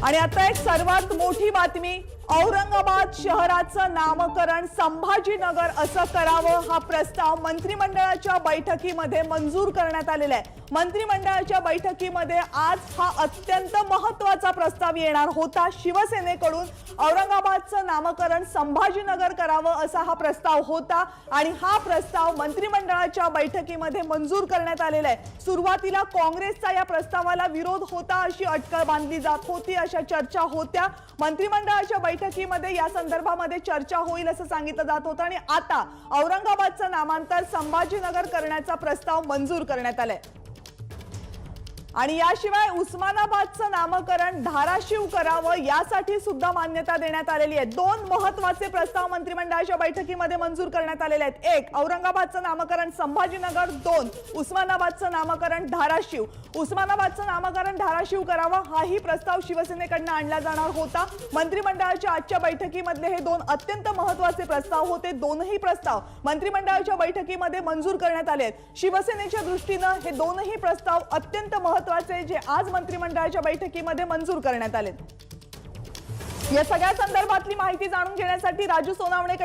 आणि आता एक सर्वात मोठी बातमी, औरंगाबाद शहराचं नामकरण संभाजीनगर असं करावं हा प्रस्ताव मंत्रिमंडळाच्या बैठकीमध्ये मंजूर करण्यात आलेला आहे। मंत्रिमंडळाच्या बैठकीमध्ये आज हा अत्यंत महत्त्वाचा प्रस्ताव येणार होता। शिवसेनेकडून औरंगाबादचं नामकरण संभाजीनगर करावं असा हा प्रस्ताव होता आणि हा प्रस्ताव मंत्रिमंडळाच्या बैठकीमध्ये मंजूर करण्यात आलेला आहे। सुरुवातीला काँग्रेसचा या प्रस्तावाला विरोध होता, अशी अटकळ बांधली जात होती, अशा चर्चा होत्या। मंत्रिमंडळाच्या बैठकीमध्ये या संदर्भामध्ये चर्चा होईल असं सांगितलं जात होतं आणि आता औरंगाबादचं नामांतर संभाजीनगर करण्याचा प्रस्ताव मंजूर करण्यात आलाय। आणि याशिवाय उस्मानाबादचं नामकरण धाराशिव करावं यासाठी सुद्धा मान्यता देण्यात आलेली आहे। दोन महत्त्वाचे प्रस्ताव मंत्रिमंडळाच्या बैठकीमध्ये मंजूर करण्यात आलेले आहेत। एक, औरंगाबादचं नामकरण संभाजीनगर, दोन, उस्मानाबादचं नामकरण धाराशिव। उस्मानाबादचं नामकरण धाराशिव करावं हाही प्रस्ताव शिवसेनेकडून आणला जाणार होता। मंत्रिमंडळाच्या आजच्या बैठकीमधले हे दोन अत्यंत महत्त्वाचे प्रस्ताव होते। दोनही प्रस्ताव मंत्रिमंडळाच्या बैठकीमध्ये मंजूर करण्यात आले आहेत। शिवसेनेच्या दृष्टीने हे दोनही प्रस्ताव अत्यंत महत्त्वाचे जे आज मंत्रिमंडळाच्या बैठकीमध्ये मंजूर करण्यात आले। या सगळ्या संदर्भातली माहिती जाणून घेण्यासाठी राजू सोनावणेकडे